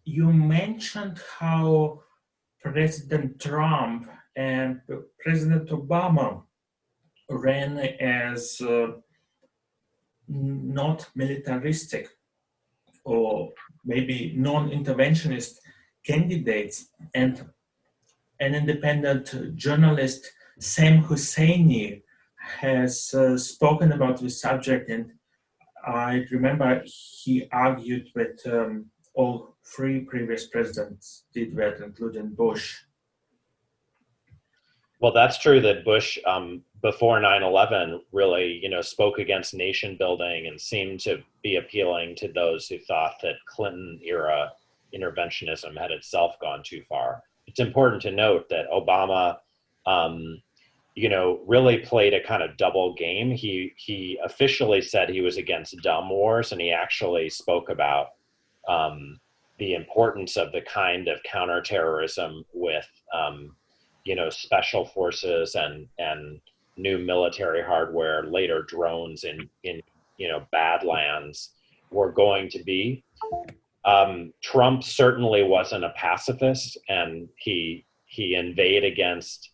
you mentioned how President Trump and President Obama ran as not militaristic or maybe non-interventionist candidates, and an independent journalist, Sam Husseini, has spoken about this subject, and I remember he argued that all three previous presidents did that, including Bush. Well, that's true that Bush, before 9/11, really, spoke against nation building and seemed to be appealing to those who thought that Clinton-era interventionism had itself gone too far. It's important to note that Obama, really played a kind of double game. He officially said he was against dumb wars, and he actually spoke about the importance of the kind of counterterrorism with special forces and new military hardware, later drones in Badlands were going to be. Trump certainly wasn't a pacifist, and he inveighed against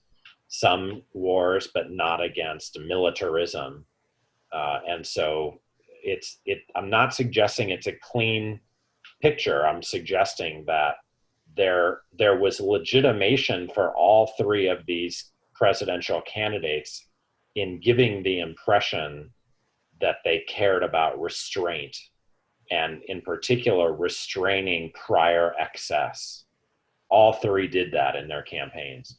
some wars, but not against militarism. And so I'm not suggesting it's a clean picture. I'm suggesting that there was legitimation for all three of these presidential candidates in giving the impression that they cared about restraint, and in particular, restraining prior excess. All three did that in their campaigns.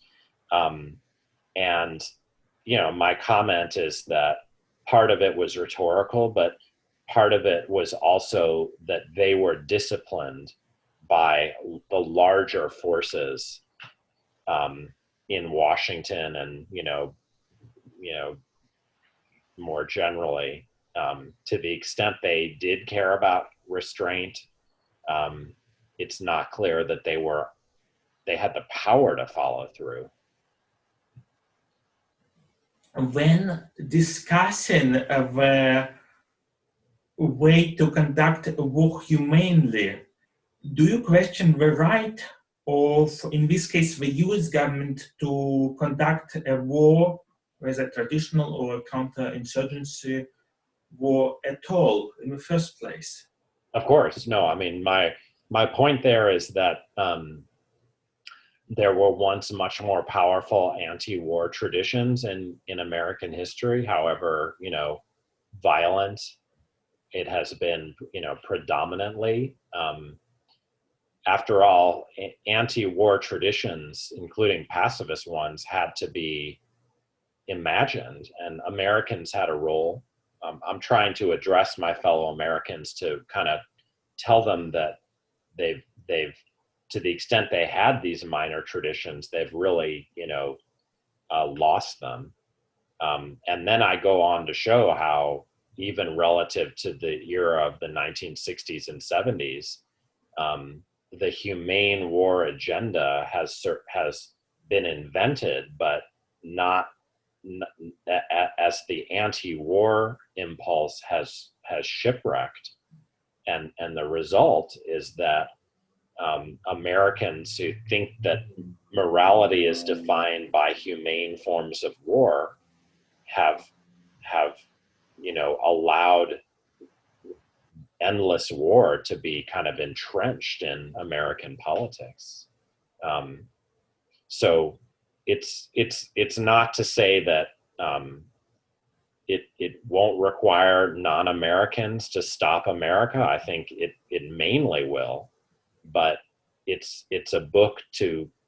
And, my comment is that part of it was rhetorical, but part of it was also that they were disciplined by the larger forces in Washington and, more generally, to the extent they did care about restraint. It's not clear that they had the power to follow through. When discussing the way to conduct a war humanely, do you question the right of, in this case, the US government to conduct a war, whether traditional or counterinsurgency war at all in the first place? Of course, no. I mean, my point there is that there were once much more powerful anti-war traditions in American history. However, violent it has been, predominantly. After all, anti-war traditions, including pacifist ones, had to be imagined, and Americans had a role. I'm trying to address my fellow Americans to kind of tell them that they've to the extent they had these minor traditions, they've really, lost them. And then I go on to show how even relative to the era of the 1960s and 70s, the humane war agenda has been invented, but not as the anti-war impulse has shipwrecked. And the result is that Americans who think that morality is defined by humane forms of war have allowed endless war to be kind of entrenched in American politics. So it's not to say that it won't require non-Americans to stop America. I think it mainly will, but it's a book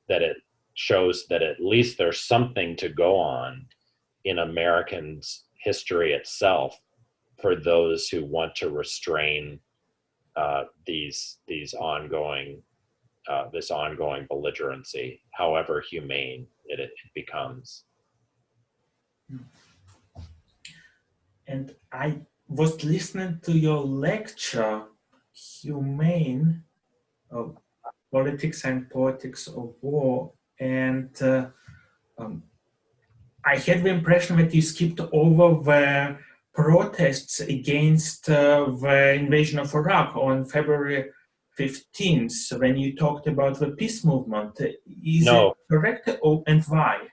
that it shows that at least there's something to go on in Americans' history itself for those who want to restrain these ongoing this ongoing belligerency, however humane it becomes. And I was listening to your lecture, Humane, Politics and Poetics of War, and I had the impression that you skipped over the protests against the invasion of Iraq on February 15th when you talked about the peace movement. Is it No, correct, and why?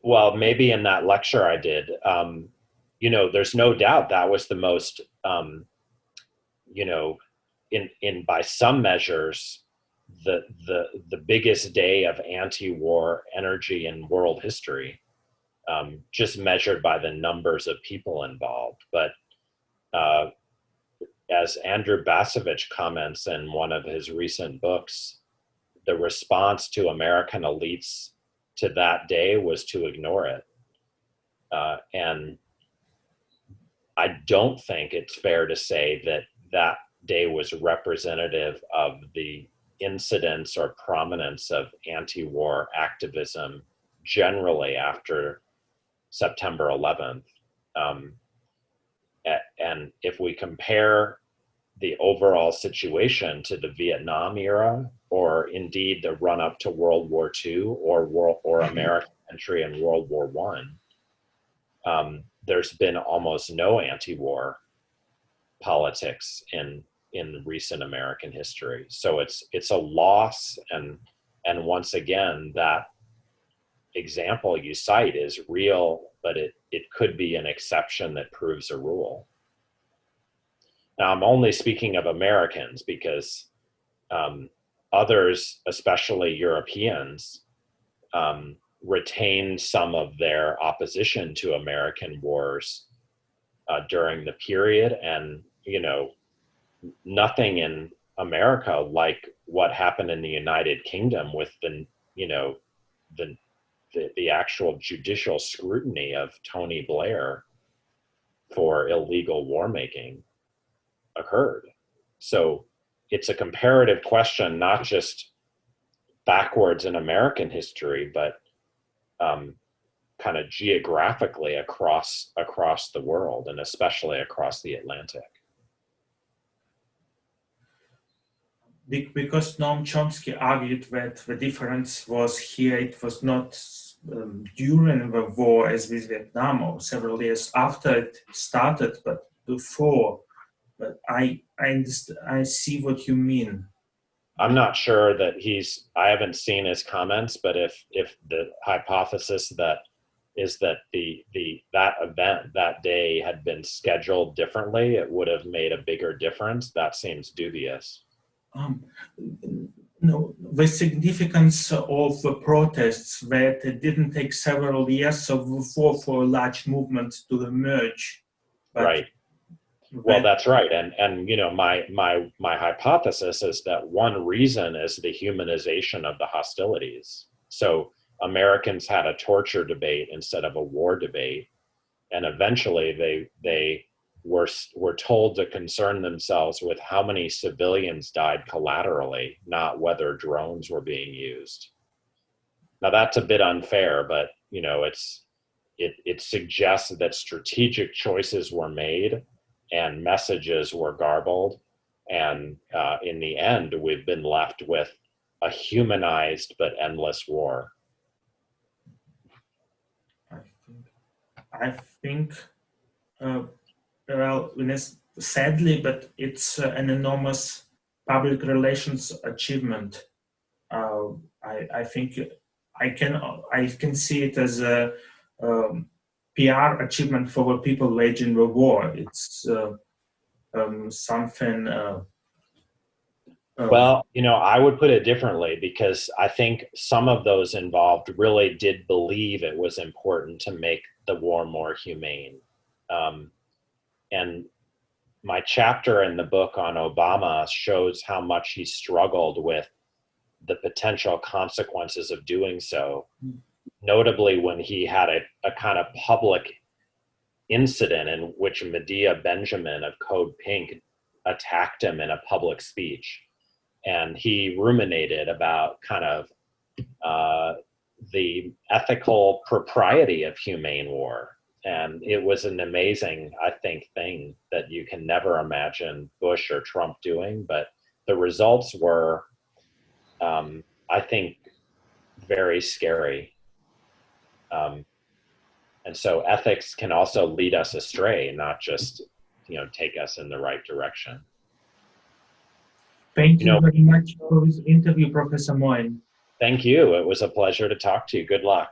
well, maybe in that lecture I did. There's no doubt that was the most, you know, in by some measures, the biggest day of anti-war energy in world history, just measured by the numbers of people involved. But uh, as Andrew Basovich comments in one of his recent books, the response to American elites to that day was to ignore it. And I don't think it's fair to say that that day was representative of the incidence or prominence of anti-war activism generally after September 11th. Um, and if we compare the overall situation to the Vietnam era, or indeed the run up to World War II, or American entry in World War One, there's been almost no anti-war politics in recent American history. So it's a loss, and once again, that example you cite is real, but it could be an exception that proves a rule. Now, I'm only speaking of Americans because others, especially Europeans, retained some of their opposition to American wars during the period, and nothing in America like what happened in the United Kingdom with the the actual judicial scrutiny of Tony Blair for illegal war making occurred. So it's a comparative question, not just backwards in American history, but kind of geographically across the world, and especially across the Atlantic. Because Noam Chomsky argued that the difference was here, it was not during the war as with Vietnam or several years after it started, but before. But I see what you mean. I'm not sure that I haven't seen his comments, but if the hypothesis that is that that event that day had been scheduled differently, it would have made a bigger difference. That seems dubious. No, the significance of the protests that it didn't take several years for a large movement to emerge. But right. Well, that's right. And my hypothesis is that one reason is the humanization of the hostilities. So Americans had a torture debate instead of a war debate, and eventually they were told to concern themselves with how many civilians died collaterally, not whether drones were being used. Now that's a bit unfair, but it suggests that strategic choices were made and messages were garbled, and in the end, we've been left with a humanized but endless war. I think well, sadly, but it's an enormous public relations achievement. I think I can see it as a PR achievement for the people waging the war. It's something. Well, I would put it differently, because I think some of those involved really did believe it was important to make the war more humane. And my chapter in the book on Obama shows how much he struggled with the potential consequences of doing so, notably when he had a kind of public incident in which Medea Benjamin of Code Pink attacked him in a public speech. And he ruminated about kind of the ethical propriety of humane war. And it was an amazing, I think, thing that you can never imagine Bush or Trump doing. But the results were, I think, very scary. And so ethics can also lead us astray, not just take us in the right direction. Thank You you know, very much for this interview, Professor Moyn. thank you. It was a pleasure to talk to you. Good luck.